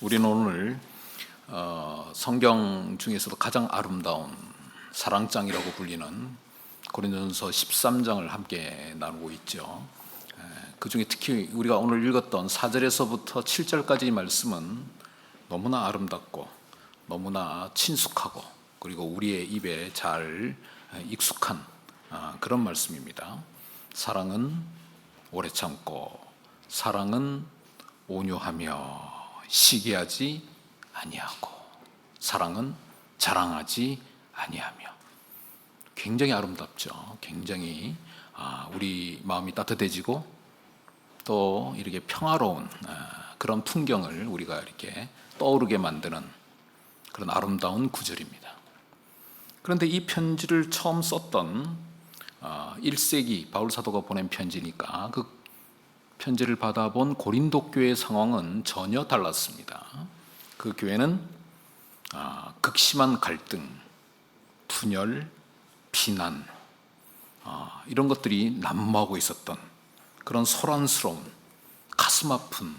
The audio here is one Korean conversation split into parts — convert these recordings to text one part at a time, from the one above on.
우리는 오늘 성경 중에서도 가장 아름다운 사랑장이라고 불리는 고린도전서 13장을 함께 나누고 있죠. 그 중에 특히 우리가 오늘 읽었던 4절에서부터 7절까지의 말씀은 너무나 아름답고 너무나 친숙하고 그리고 우리의 입에 잘 익숙한 그런 말씀입니다. 사랑은 오래 참고 사랑은 온유하며 시기하지 아니하고 사랑은 자랑하지 아니하며. 굉장히 아름답죠. 굉장히 우리 마음이 따뜻해지고 또 이렇게 평화로운 그런 풍경을 우리가 이렇게 떠오르게 만드는 그런 아름다운 구절입니다. 그런데 이 편지를 처음 썼던 1세기 바울 사도가 보낸 편지니까 그 편지를 받아본 고린도 교회의 상황은 전혀 달랐습니다. 그 교회는 극심한 갈등, 분열, 비난 이런 것들이 난무하고 있었던 그런 소란스러운 가슴 아픈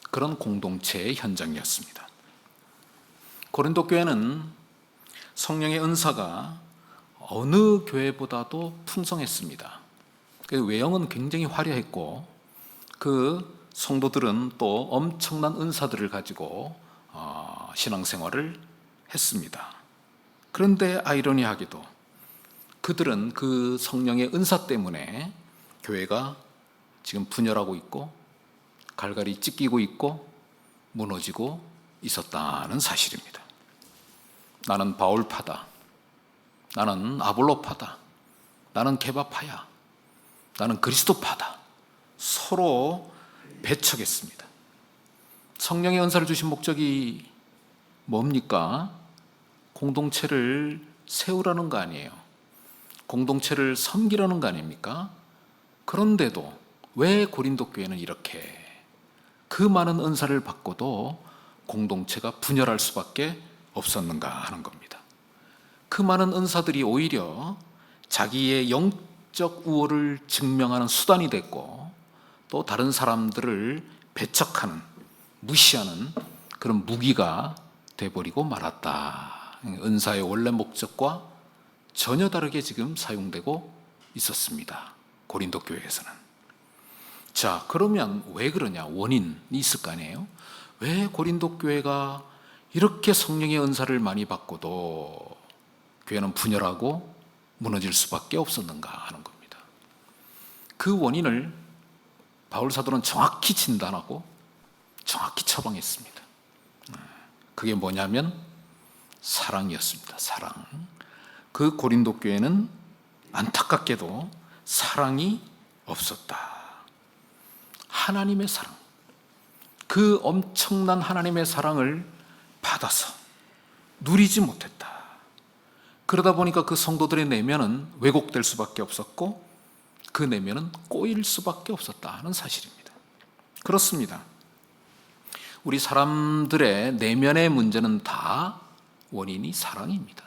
그런 공동체의 현장이었습니다. 고린도 교회는 성령의 은사가 어느 교회보다도 풍성했습니다. 그 외형은 굉장히 화려했고 그 성도들은 또 엄청난 은사들을 가지고 신앙생활을 했습니다. 그런데 아이러니하게도 그들은 그 성령의 은사 때문에 교회가 지금 분열하고 있고 갈갈이 찢기고 있고 무너지고 있었다는 사실입니다. 나는 바울파다, 나는 아볼로파다, 나는 케바파야, 나는 그리스도파다, 서로 배척했습니다. 성령의 은사를 주신 목적이 뭡니까? 공동체를 세우라는 거 아니에요. 공동체를 섬기라는 거 아닙니까? 그런데도 왜 고린도 교회는 이렇게 그 많은 은사를 받고도 공동체가 분열할 수밖에 없었는가 하는 겁니다. 그 많은 은사들이 오히려 자기의 영적 우월을 증명하는 수단이 됐고 또 다른 사람들을 배척하는, 무시하는 그런 무기가 돼버리고 말았다. 은사의 원래 목적과 전혀 다르게 지금 사용되고 있었습니다. 고린도 교회에서는. 자, 그러면 왜 그러냐? 원인이 있을 거 아니에요? 왜 고린도 교회가 이렇게 성령의 은사를 많이 받고도 교회는 분열하고 무너질 수밖에 없었는가 하는 겁니다. 그 원인을 바울 사도는 정확히 진단하고 정확히 처방했습니다. 그게 뭐냐면 사랑이었습니다. 사랑. 그 고린도 교회는 안타깝게도 사랑이 없었다. 하나님의 사랑, 그 엄청난 하나님의 사랑을 받아서 누리지 못했다. 그러다 보니까 그 성도들의 내면은 왜곡될 수밖에 없었고 그 내면은 꼬일 수밖에 없었다는 사실입니다. 그렇습니다. 우리 사람들의 내면의 문제는 다 원인이 사랑입니다.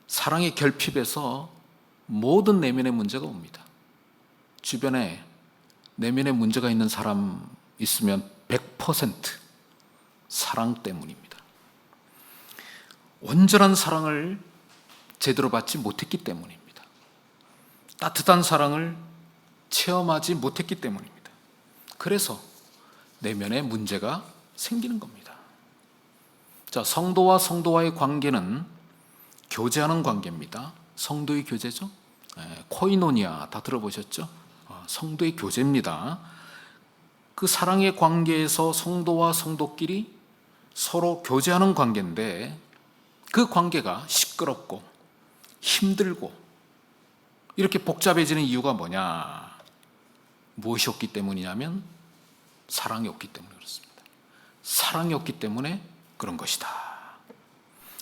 사랑의 결핍에서 모든 내면의 문제가 옵니다. 주변에 내면에 문제가 있는 사람 있으면 100% 사랑 때문입니다. 온전한 사랑을 제대로 받지 못했기 때문입니다. 따뜻한 사랑을 체험하지 못했기 때문입니다. 그래서 내면에 문제가 생기는 겁니다. 자, 성도와 성도와의 관계는 교제하는 관계입니다. 성도의 교제죠. 코이노니아 다 들어보셨죠? 성도의 교제입니다. 그 사랑의 관계에서 성도와 성도끼리 서로 교제하는 관계인데 그 관계가 시끄럽고 힘들고 이렇게 복잡해지는 이유가 뭐냐? 무엇이 없기 때문이냐면 사랑이 없기 때문에 그렇습니다. 사랑이 없기 때문에 그런 것이다.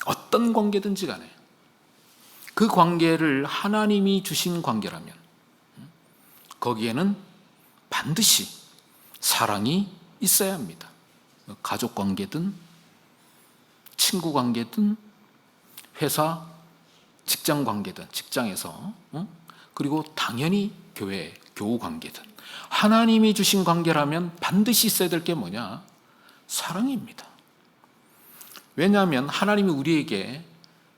어떤 관계든지 간에 그 관계를 하나님이 주신 관계라면 거기에는 반드시 사랑이 있어야 합니다. 가족 관계든 친구 관계든 회사 직장 관계든 직장에서 그리고 당연히 교회 교우 관계든 하나님이 주신 관계라면 반드시 있어야 될 게 뭐냐? 사랑입니다. 왜냐하면 하나님이 우리에게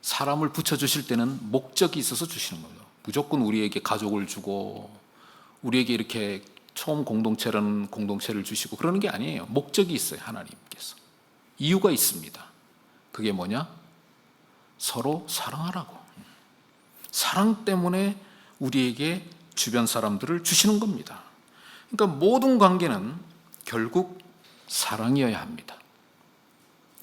사람을 붙여주실 때는 목적이 있어서 주시는 거예요. 무조건 우리에게 가족을 주고 우리에게 이렇게 처음 공동체라는 공동체를 주시고 그러는 게 아니에요. 목적이 있어요. 하나님께서. 이유가 있습니다. 그게 뭐냐? 서로 사랑하라고. 사랑 때문에 우리에게 주변 사람들을 주시는 겁니다. 그러니까 모든 관계는 결국 사랑이어야 합니다.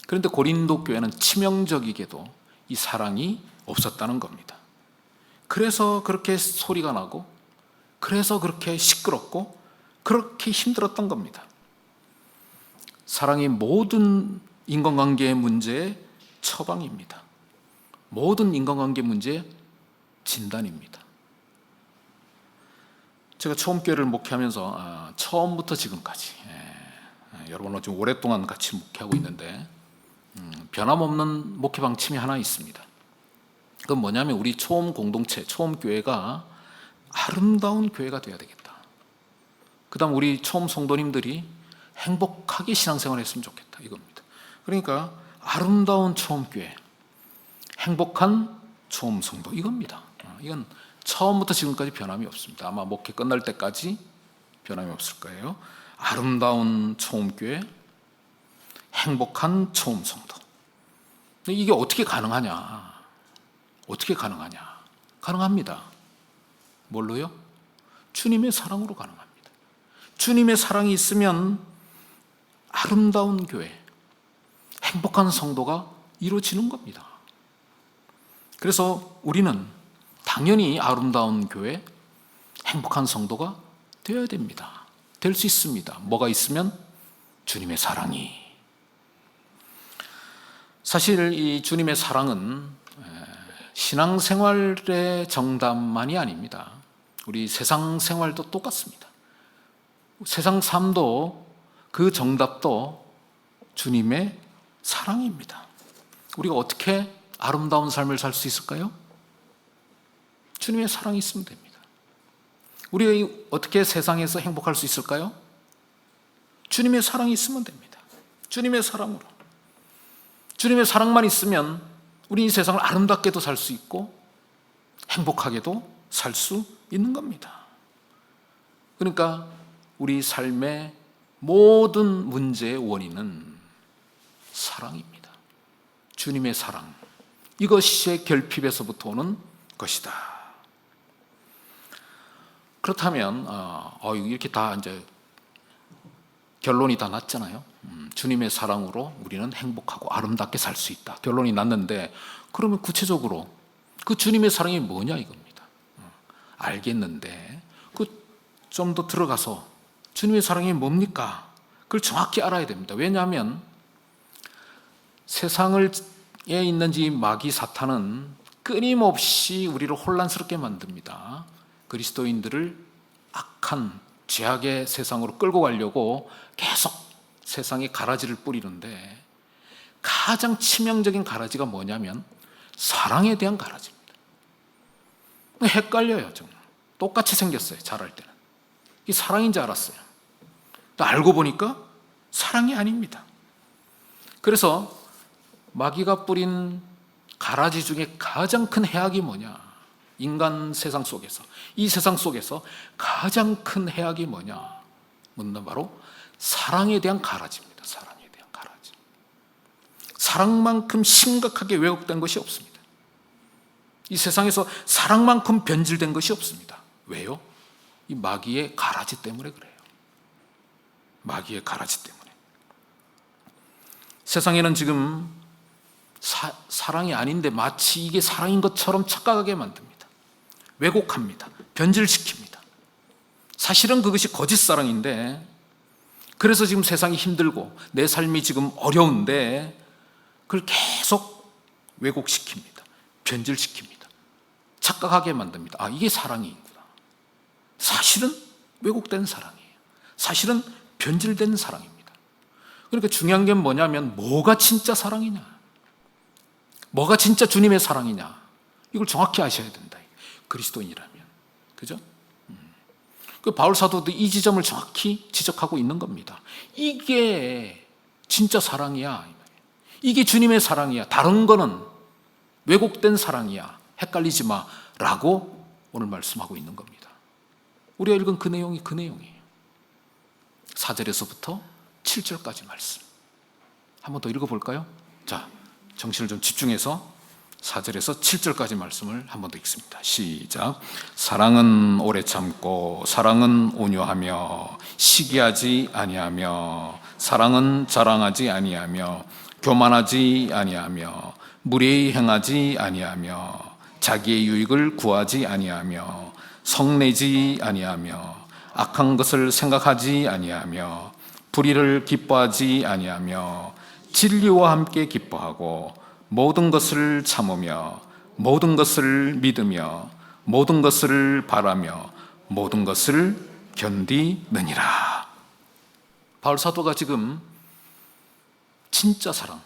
그런데 고린도 교회는 치명적이게도 이 사랑이 없었다는 겁니다. 그래서 그렇게 소리가 나고, 그래서 그렇게 시끄럽고, 그렇게 힘들었던 겁니다. 사랑이 모든 인간관계의 문제의 처방입니다. 모든 인간관계 문제의 진단입니다. 제가 처음 교회를 목회하면서 처음부터 지금까지 여러분과 좀 오랫동안 같이 목회하고 있는데 변함없는 목회 방침이 하나 있습니다. 그건 뭐냐면 우리 초음 공동체, 초음 교회가 아름다운 교회가 되어야 되겠다. 그 다음 우리 초음 성도님들이 행복하게 신앙생활을 했으면 좋겠다. 이겁니다. 그러니까 아름다운 초음 교회, 행복한 초음 성도, 이겁니다. 이건 처음부터 지금까지 변함이 없습니다. 아마 목회 끝날 때까지 변함이 없을 거예요. 아름다운 초음 교회, 행복한 초음 성도. 이게 어떻게 가능하냐? 어떻게 가능하냐? 가능합니다. 뭘로요? 주님의 사랑으로 가능합니다. 주님의 사랑이 있으면 아름다운 교회, 행복한 성도가 이루어지는 겁니다. 그래서 우리는 당연히 아름다운 교회, 행복한 성도가 되어야 됩니다. 될 수 있습니다. 뭐가 있으면? 주님의 사랑이. 사실 이 주님의 사랑은 신앙생활의 정답만이 아닙니다. 우리 세상 생활도 똑같습니다. 세상 삶도 그 정답도 주님의 사랑입니다. 우리가 어떻게 아름다운 삶을 살 수 있을까요? 주님의 사랑이 있으면 됩니다. 우리가 어떻게 세상에서 행복할 수 있을까요? 주님의 사랑이 있으면 됩니다. 주님의 사랑으로. 주님의 사랑만 있으면 우리 이 세상을 아름답게도 살 수 있고 행복하게도 살 수 있는 겁니다. 그러니까 우리 삶의 모든 문제의 원인은 사랑입니다. 주님의 사랑. 이것이 결핍에서부터 오는 것이다. 그렇다면 이렇게 다 이제 결론이 다 났잖아요. 주님의 사랑으로 우리는 행복하고 아름답게 살 수 있다. 결론이 났는데 그러면 구체적으로 그 주님의 사랑이 뭐냐 이겁니다. 알겠는데 좀 더 들어가서 주님의 사랑이 뭡니까? 그걸 정확히 알아야 됩니다. 왜냐하면 세상에 있는 이 마귀 사탄은 끊임없이 우리를 혼란스럽게 만듭니다. 그리스도인들을 악한 죄악의 세상으로 끌고 가려고 계속 세상에 가라지를 뿌리는데 가장 치명적인 가라지가 뭐냐면 사랑에 대한 가라지입니다. 헷갈려요. 정말. 똑같이 생겼어요. 자랄 때는. 이게 사랑인 줄 알았어요. 또 알고 보니까 사랑이 아닙니다. 그래서 마귀가 뿌린 가라지 중에 가장 큰 해악이 뭐냐? 인간 세상 속에서, 이 세상 속에서 가장 큰 해악이 뭐냐? 묻는 바로 사랑에 대한 가라지입니다. 사랑에 대한 가라지. 사랑만큼 심각하게 왜곡된 것이 없습니다. 이 세상에서 사랑만큼 변질된 것이 없습니다. 왜요? 이 마귀의 가라지 때문에 그래요. 마귀의 가라지 때문에. 세상에는 지금 사랑이 아닌데 마치 이게 사랑인 것처럼 착각하게 만듭니다. 왜곡합니다. 변질시킵니다. 사실은 그것이 거짓 사랑인데 그래서 지금 세상이 힘들고 내 삶이 지금 어려운데 그걸 계속 왜곡시킵니다. 변질시킵니다. 착각하게 만듭니다. 이게 사랑이구나. 사실은 왜곡된 사랑이에요. 사실은 변질된 사랑입니다. 그러니까 중요한 게 뭐냐면 뭐가 진짜 사랑이냐, 뭐가 진짜 주님의 사랑이냐, 이걸 정확히 아셔야 된다. 그리스도인이라면. 그죠? 그 바울 사도도 이 지점을 정확히 지적하고 있는 겁니다. 이게 진짜 사랑이야. 이게 주님의 사랑이야. 다른 거는 왜곡된 사랑이야. 헷갈리지 마. 라고 오늘 말씀하고 있는 겁니다. 우리가 읽은 그 내용이 그 내용이에요. 4절에서부터 7절까지 말씀. 한 번 더 읽어볼까요? 자, 정신을 좀 집중해서 4절에서 7절까지 말씀을 한 번 더 읽습니다. 시작. 사랑은 오래 참고 사랑은 온유하며 시기하지 아니하며 사랑은 자랑하지 아니하며 교만하지 아니하며 무례히 행하지 아니하며 자기의 유익을 구하지 아니하며 성내지 아니하며 악한 것을 생각하지 아니하며 불의를 기뻐하지 아니하며 진리와 함께 기뻐하고 모든 것을 참으며 모든 것을 믿으며 모든 것을 바라며 모든 것을 견디느니라. 바울 사도가 지금 진짜 사랑,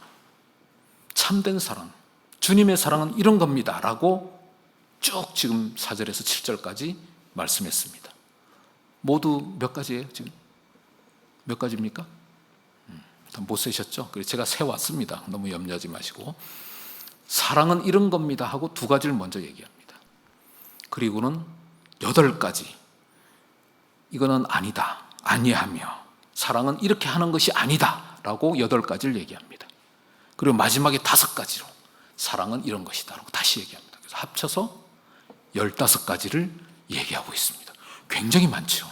참된 사랑, 주님의 사랑은 이런 겁니다 라고 쭉 지금 4절에서 7절까지 말씀했습니다. 모두 몇 가지예요? 지금 몇 가지입니까? 못 세셨죠? 그래서 제가 세왔습니다. 너무 염려하지 마시고. 사랑은 이런 겁니다 하고 두 가지를 먼저 얘기합니다. 그리고는 8가지. 이거는 아니다, 아니하며 사랑은 이렇게 하는 것이 아니다 라고 8가지를 얘기합니다. 그리고 마지막에 5가지로 사랑은 이런 것이다 라고 다시 얘기합니다. 그래서 합쳐서 15가지를 얘기하고 있습니다. 굉장히 많죠.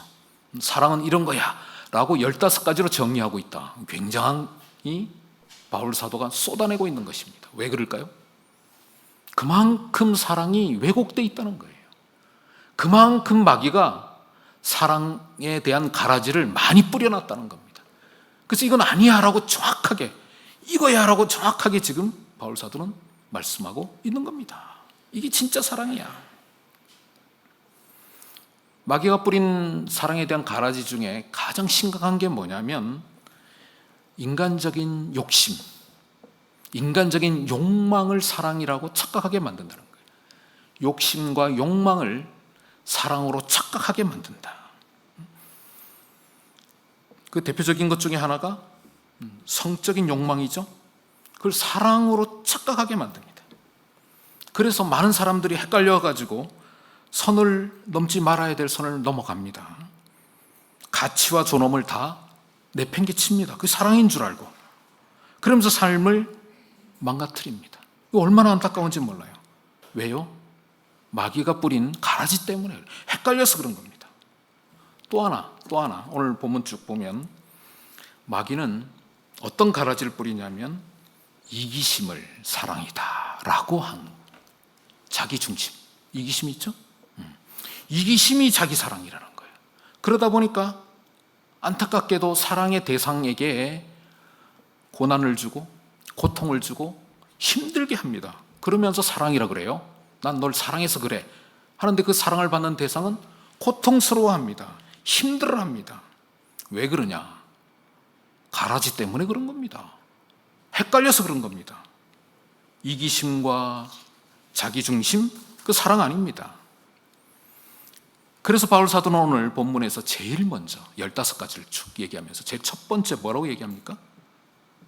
사랑은 이런 거야 라고 15가지로 정리하고 있다. 굉장한 이 바울 사도가 쏟아내고 있는 것입니다. 왜 그럴까요? 그만큼 사랑이 왜곡되어 있다는 거예요. 그만큼 마귀가 사랑에 대한 가라지를 많이 뿌려놨다는 겁니다. 그래서 이건 아니야 라고 정확하게, 이거야 라고 정확하게 지금 바울 사도는 말씀하고 있는 겁니다. 이게 진짜 사랑이야. 마귀가 뿌린 사랑에 대한 가라지 중에 가장 심각한 게 뭐냐면 인간적인 욕심, 인간적인 욕망을 사랑이라고 착각하게 만든다는 거예요. 욕심과 욕망을 사랑으로 착각하게 만든다. 그 대표적인 것 중에 하나가 성적인 욕망이죠. 그걸 사랑으로 착각하게 만듭니다. 그래서 많은 사람들이 헷갈려가지고 선을 넘지 말아야 될 선을 넘어갑니다. 가치와 존엄을 다 내팽개칩니다. 그게 사랑인 줄 알고. 그러면서 삶을 망가뜨립니다. 이거 얼마나 안타까운지 몰라요. 왜요? 마귀가 뿌린 가라지 때문에 헷갈려서 그런 겁니다. 또 하나 오늘 본문 쭉 보면 마귀는 어떤 가라지를 뿌리냐면 이기심을 사랑이다 라고 한 자기 중심, 이기심이 있죠? 이기심이 자기 사랑이라는 거예요. 그러다 보니까 안타깝게도 사랑의 대상에게 고난을 주고 고통을 주고 힘들게 합니다. 그러면서 사랑이라 그래요. 난 널 사랑해서 그래 하는데 그 사랑을 받는 대상은 고통스러워합니다. 힘들어합니다. 왜 그러냐? 가라지 때문에 그런 겁니다. 헷갈려서 그런 겁니다. 이기심과 자기중심, 그 사랑 아닙니다. 그래서 바울 사도는 오늘 본문에서 제일 먼저 15가지를 쭉 얘기하면서 제일 첫 번째 뭐라고 얘기합니까?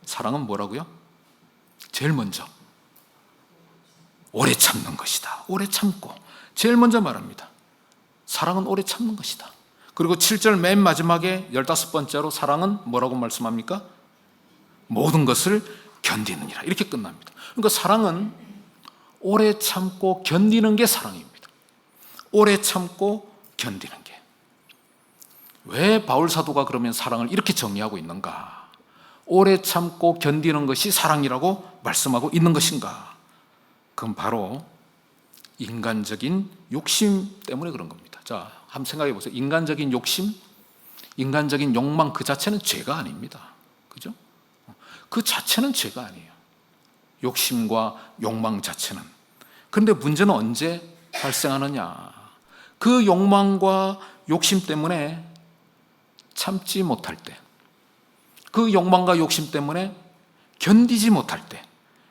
사랑은 뭐라고요? 제일 먼저 오래 참는 것이다. 오래 참고 제일 먼저 말합니다. 사랑은 오래 참는 것이다. 그리고 7절 맨 마지막에 15번째로 사랑은 뭐라고 말씀합니까? 모든 것을 견디느니라. 이렇게 끝납니다. 그러니까 사랑은 오래 참고 견디는 게 사랑입니다. 오래 참고 견디는 게. 왜 바울 사도가 그러면 사랑을 이렇게 정의하고 있는가? 오래 참고 견디는 것이 사랑이라고 말씀하고 있는 것인가? 그건 바로 인간적인 욕심 때문에 그런 겁니다. 자, 한번 생각해 보세요. 인간적인 욕심, 인간적인 욕망 그 자체는 죄가 아닙니다. 그죠? 그 자체는 죄가 아니에요. 욕심과 욕망 자체는. 그런데 문제는 언제 발생하느냐? 그 욕망과 욕심 때문에 참지 못할 때, 그 욕망과 욕심 때문에 견디지 못할 때,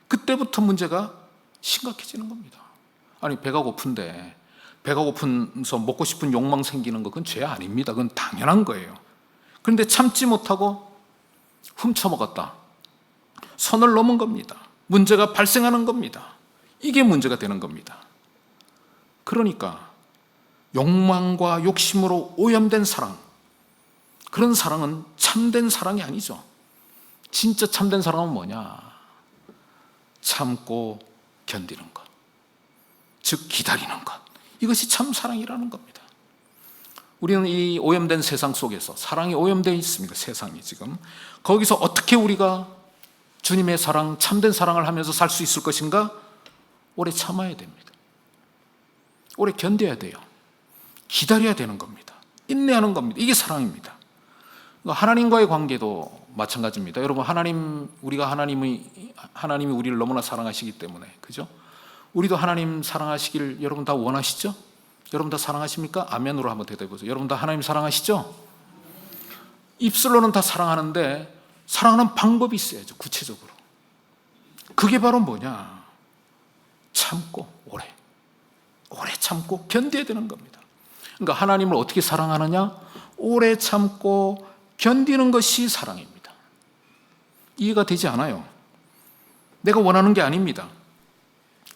그때부터 문제가 심각해지는 겁니다. 아니, 배가 고픈데 배가 고픈서 먹고 싶은 욕망 생기는 거 그건 죄 아닙니다. 그건 당연한 거예요. 그런데 참지 못하고 훔쳐먹었다. 선을 넘은 겁니다. 문제가 발생하는 겁니다. 이게 문제가 되는 겁니다. 그러니까 욕망과 욕심으로 오염된 사랑, 그런 사랑은 참된 사랑이 아니죠. 진짜 참된 사랑은 뭐냐? 참고 견디는 것, 즉 기다리는 것, 이것이 참 사랑이라는 겁니다. 우리는 이 오염된 세상 속에서, 사랑이 오염되어 있습니다. 세상이 지금. 거기서 어떻게 우리가 주님의 사랑, 참된 사랑을 하면서 살 수 있을 것인가? 오래 참아야 됩니다. 오래 견뎌야 돼요. 기다려야 되는 겁니다. 인내하는 겁니다. 이게 사랑입니다. 하나님과의 관계도 마찬가지입니다. 여러분, 하나님이 우리를 너무나 사랑하시기 때문에, 그죠? 우리도 하나님 사랑하시길 여러분 다 원하시죠? 여러분 다 사랑하십니까? 아멘으로 한번 대답해 보세요. 여러분 다 하나님 사랑하시죠? 입술로는 다 사랑하는데 사랑하는 방법이 있어야죠. 구체적으로. 그게 바로 뭐냐? 참고 오래 참고 견뎌야 되는 겁니다. 그러니까 하나님을 어떻게 사랑하느냐? 오래 참고 견디는 것이 사랑입니다. 이해가 되지 않아요. 내가 원하는 게 아닙니다.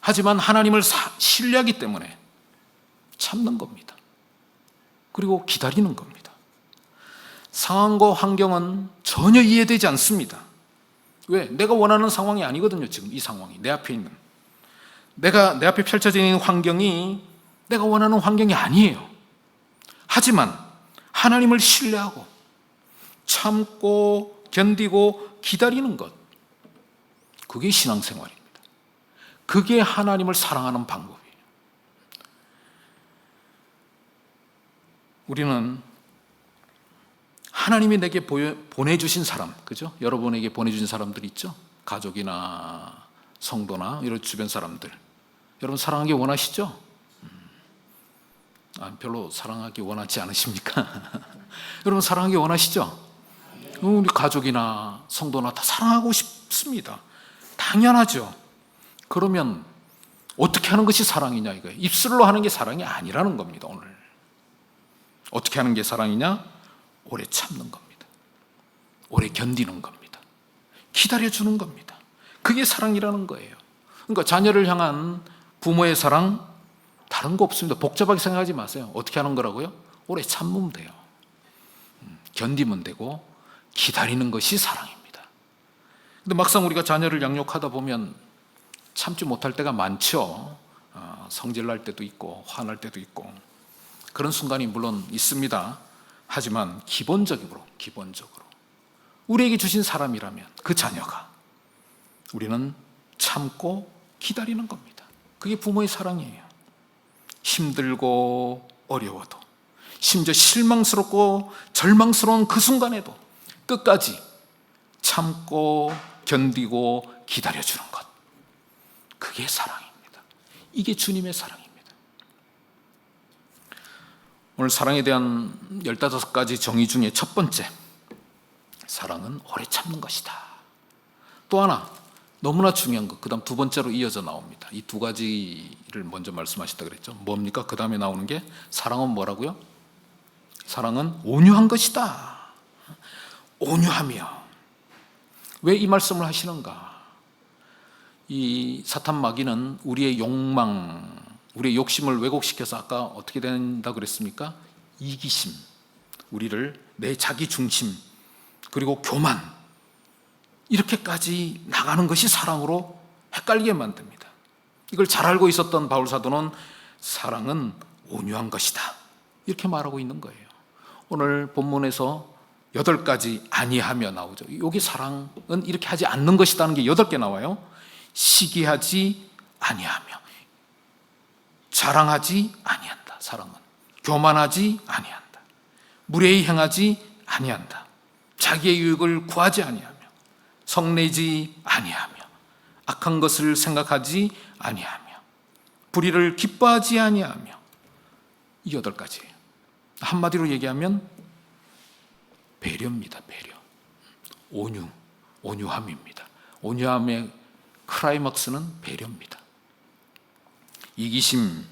하지만 하나님을 신뢰하기 때문에 참는 겁니다. 그리고 기다리는 겁니다. 상황과 환경은 전혀 이해되지 않습니다. 왜? 내가 원하는 상황이 아니거든요. 지금 이 상황이 내 앞에 있는, 내 앞에 펼쳐져 있는 환경이 내가 원하는 환경이 아니에요. 하지만 하나님을 신뢰하고 참고 견디고 기다리는 것, 그게 신앙생활입니다. 그게 하나님을 사랑하는 방법이에요. 우리는 하나님이 내게 보내주신 사람, 그죠? 여러분에게 보내주신 사람들 있죠? 가족이나 성도나 이런 주변 사람들, 여러분 사랑하기 원하시죠? 별로 사랑하기 원하지 않으십니까? 여러분 사랑하기 원하시죠? 우리 가족이나 성도나 다 사랑하고 싶습니다. 당연하죠. 그러면 어떻게 하는 것이 사랑이냐 이거예요. 입술로 하는 게 사랑이 아니라는 겁니다. 오늘 어떻게 하는 게 사랑이냐? 오래 참는 겁니다. 오래 견디는 겁니다. 기다려주는 겁니다. 그게 사랑이라는 거예요. 그러니까 자녀를 향한 부모의 사랑, 다른 거 없습니다. 복잡하게 생각하지 마세요. 어떻게 하는 거라고요? 오래 참으면 돼요. 견디면 되고 기다리는 것이 사랑입니다. 근데 막상 우리가 자녀를 양육하다 보면 참지 못할 때가 많죠. 성질 날 때도 있고 화날 때도 있고 그런 순간이 물론 있습니다. 하지만 기본적으로 우리에게 주신 사람이라면 그 자녀가, 우리는 참고 기다리는 겁니다. 그게 부모의 사랑이에요. 힘들고 어려워도, 심지어 실망스럽고 절망스러운 그 순간에도 끝까지 참고 견디고 기다려주는 것, 그게 사랑입니다. 이게 주님의 사랑입니다. 오늘 사랑에 대한 15가지 정의 중에 첫 번째, 사랑은 오래 참는 것이다. 또 하나 너무나 중요한 것, 그 다음 두 번째로 이어져 나옵니다. 이 두 가지를 먼저 말씀하셨다 그랬죠. 뭡니까? 그 다음에 나오는 게 사랑은 뭐라고요? 사랑은 온유한 것이다. 온유하며. 왜 이 말씀을 하시는가? 이 사탄 마귀는 우리의 욕망, 우리의 욕심을 왜곡시켜서 아까 어떻게 된다 그랬습니까? 이기심, 우리를 내 자기 중심, 그리고 교만, 이렇게까지 나가는 것이 사랑으로 헷갈리게 만듭니다. 이걸 잘 알고 있었던 바울 사도는 사랑은 온유한 것이다, 이렇게 말하고 있는 거예요. 오늘 본문에서 8가지 아니하며 나오죠. 여기 사랑은 이렇게 하지 않는 것이라는 게 8개 나와요. 시기하지 아니하며, 자랑하지 아니한다. 사랑은 교만하지 아니한다. 무례히 행하지 아니한다. 자기의 유익을 구하지 아니하며, 성내지 아니하며, 악한 것을 생각하지 아니하며, 불의를 기뻐하지 아니하며. 이 8가지예요. 한마디로 얘기하면 배려입니다. 배려. 온유함입니다. 온유함의 클라이막스는 배려입니다. 이기심,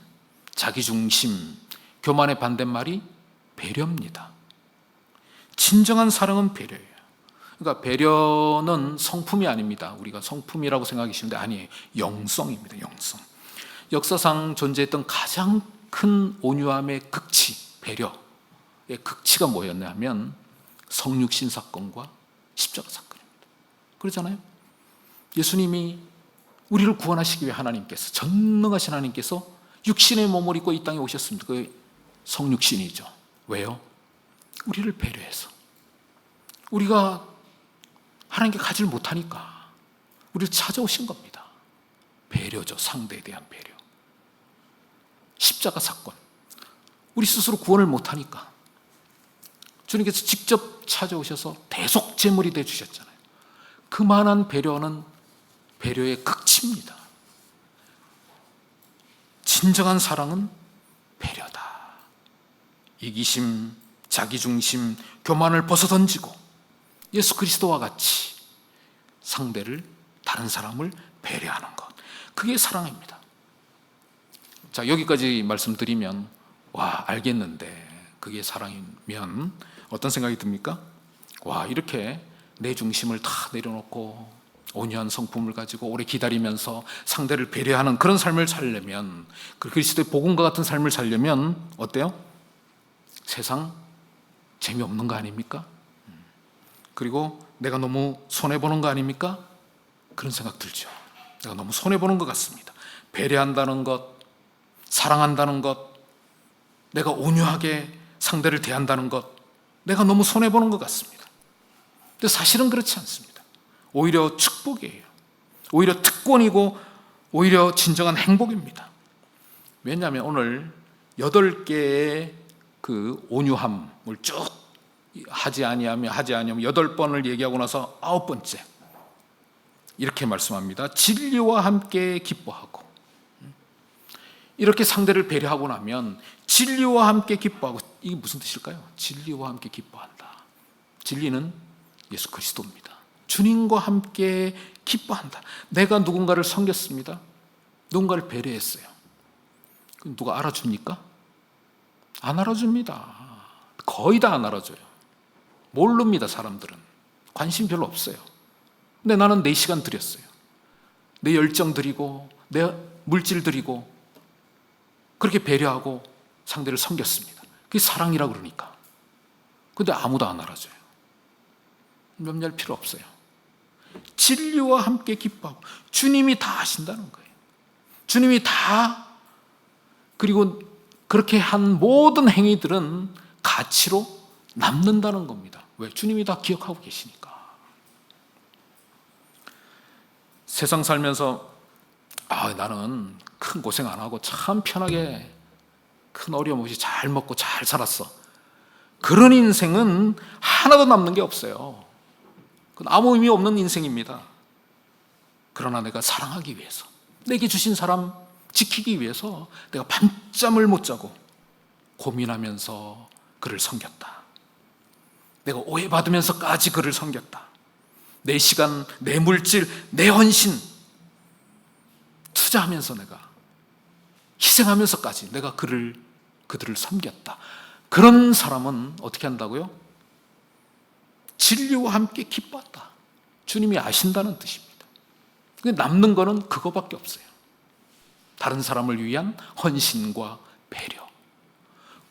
자기중심, 교만의 반대말이 배려입니다. 진정한 사랑은 배려예요. 그러니까 배려는 성품이 아닙니다. 우리가 성품이라고 생각하기 쉬운데 아니에요. 영성입니다. 영성. 역사상 존재했던 가장 큰 온유함의 극치, 배려의 극치가 뭐였냐면 성육신 사건과 십자가 사건입니다. 그렇잖아요. 예수님이 우리를 구원하시기 위해 하나님께서, 전능하신 하나님께서 육신의 몸을 입고 이 땅에 오셨습니다. 그 성육신이죠. 왜요? 우리를 배려해서. 우리가 하나님께 가지를 못하니까 우리를 찾아오신 겁니다. 배려죠. 상대에 대한 배려. 십자가 사건. 우리 스스로 구원을 못하니까 주님께서 직접 찾아오셔서 대속 제물이 되어주셨잖아요. 그만한 배려는 배려의 극치입니다. 진정한 사랑은 배려다. 이기심, 자기중심, 교만을 벗어던지고 예수 그리스도와 같이 상대를, 다른 사람을 배려하는 것. 그게 사랑입니다. 자, 여기까지 말씀드리면 와, 알겠는데 그게 사랑이면 어떤 생각이 듭니까? 와, 이렇게 내 중심을 다 내려놓고 온유한 성품을 가지고 오래 기다리면서 상대를 배려하는 그런 삶을 살려면, 그 그리스도의 복음과 같은 삶을 살려면 어때요? 세상 재미없는 거 아닙니까? 그리고 내가 너무 손해보는 거 아닙니까? 그런 생각 들죠. 내가 너무 손해보는 것 같습니다. 배려한다는 것, 사랑한다는 것, 내가 온유하게 상대를 대한다는 것, 내가 너무 손해보는 것 같습니다. 근데 사실은 그렇지 않습니다. 오히려 축복이에요. 오히려 특권이고 오히려 진정한 행복입니다. 왜냐하면 오늘 8개의 그 온유함을 쭉 하지 아니하며 8번을 얘기하고 나서 9번째 이렇게 말씀합니다. 진리와 함께 기뻐하고. 이렇게 상대를 배려하고 나면 진리와 함께 기뻐하고, 이게 무슨 뜻일까요? 진리와 함께 기뻐한다. 진리는 예수 그리스도입니다. 주님과 함께 기뻐한다. 내가 누군가를 섬겼습니다. 누군가를 배려했어요. 그럼 누가 알아줍니까? 안 알아줍니다. 거의 다 안 알아줘요. 모릅니다. 사람들은 관심 별로 없어요. 근데 나는 내 시간 들였어요. 내 열정 들이고 내 물질 들이고 그렇게 배려하고 상대를 섬겼습니다. 그게 사랑이라고 그러니까. 근데 아무도 안 알아줘요. 염려할 필요 없어요. 진리와 함께 기뻐하고. 주님이 다 하신다는 거예요. 주님이 다, 그리고 그렇게 한 모든 행위들은 가치로 남는다는 겁니다. 왜? 주님이 다 기억하고 계시니까. 세상 살면서 나는 큰 고생 안 하고 참 편하게 큰 어려움 없이 잘 먹고 잘 살았어. 그런 인생은 하나도 남는 게 없어요. 그건 아무 의미 없는 인생입니다. 그러나 내가 사랑하기 위해서, 내게 주신 사람 지키기 위해서 내가 밤잠을 못 자고 고민하면서 그를 섬겼다. 내가 오해받으면서까지 그를 섬겼다. 내 시간, 내 물질, 내 헌신 투자하면서 내가 희생하면서까지 내가 그들을 섬겼다. 그런 사람은 어떻게 한다고요? 진리와 함께 기뻐한다. 주님이 아신다는 뜻입니다. 남는 거는 그거밖에 없어요. 다른 사람을 위한 헌신과 배려.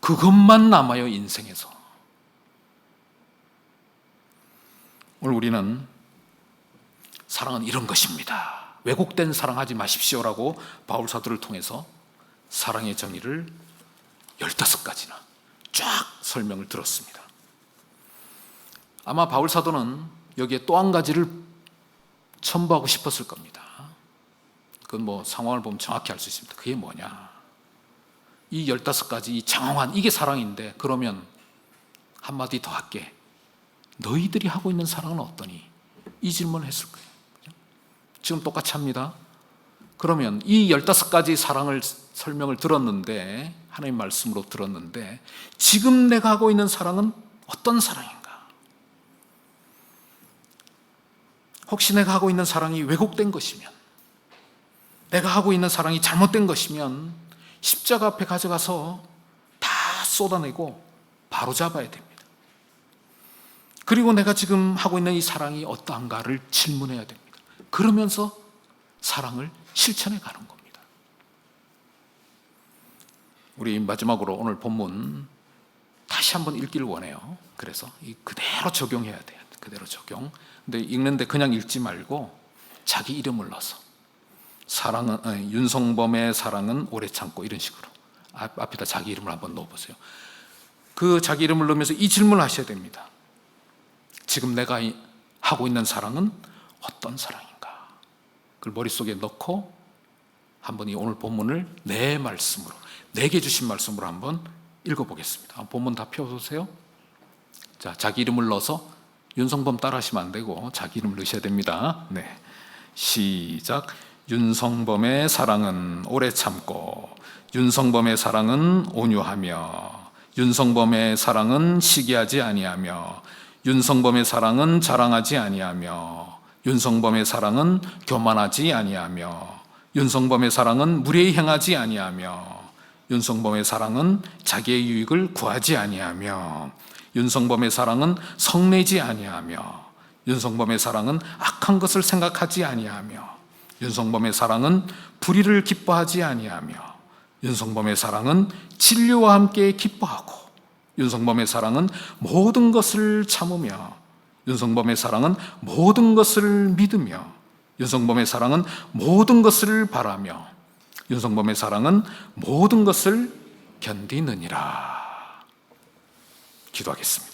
그것만 남아요, 인생에서. 오늘 우리는 사랑은 이런 것입니다. 왜곡된 사랑하지 마십시오라고 바울 사도를 통해서 사랑의 정의를 15가지나 쫙 설명을 들었습니다. 아마 바울 사도는 여기에 또 한 가지를 첨부하고 싶었을 겁니다. 그건 뭐 상황을 보면 정확히 알 수 있습니다. 그게 뭐냐? 이 15가지 이 장황한 이게 사랑인데, 그러면 한마디 더 할게. 너희들이 하고 있는 사랑은 어떠니? 이 질문을 했을 거예요. 지금 똑같이 합니다. 그러면 이 15가지 사랑을 설명을 들었는데, 하나님 말씀으로 들었는데, 지금 내가 하고 있는 사랑은 어떤 사랑인가? 혹시 내가 하고 있는 사랑이 왜곡된 것이면, 내가 하고 있는 사랑이 잘못된 것이면 십자가 앞에 가져가서 다 쏟아내고 바로 잡아야 됩니다. 그리고 내가 지금 하고 있는 이 사랑이 어떠한가를 질문해야 됩니다. 그러면서 사랑을 실천해 가는 겁니다. 우리 마지막으로 오늘 본문 다시 한번 읽기를 원해요. 그래서 그대로 적용해야 돼요. 그대로 적용. 근데 읽는데 그냥 읽지 말고 자기 이름을 넣어서 사랑은 윤성범의 사랑은 오래 참고, 이런 식으로 앞에다 자기 이름을 한번 넣어보세요. 그 자기 이름을 넣으면서 이 질문을 하셔야 됩니다. 지금 내가 하고 있는 사랑은 어떤 사랑인가? 그걸 머릿속에 넣고 한번 이 오늘 본문을 내 말씀으로, 내게 주신 말씀으로 한번 읽어보겠습니다. 본문 다 펴보세요. 자, 자기 이름을 넣어서 윤성범 따라하시면 안 되고 자기 이름을 넣으셔야 됩니다. 네, 시작. 윤성범의 사랑은 오래 참고, 윤성범의 사랑은 온유하며, 윤성범의 사랑은 시기하지 아니하며, 윤성범의 사랑은 자랑하지 아니하며, 윤성범의 사랑은 교만하지 아니하며, 윤성범의 사랑은 무례히 행하지 아니하며, 윤성범의 사랑은 자기의 유익을 구하지 아니하며, 윤성범의 사랑은 성내지 아니하며, 윤성범의 사랑은 악한 것을 생각하지 아니하며, 윤성범의 사랑은 불의를 기뻐하지 아니하며, 윤성범의 사랑은 진리와 함께 기뻐하고, 윤성범의 사랑은 모든 것을 참으며, 윤성범의 사랑은 모든 것을 믿으며, 윤성범의 사랑은 모든 것을 바라며, 윤성범의 사랑은 모든 것을 견디느니라. 기도하겠습니다.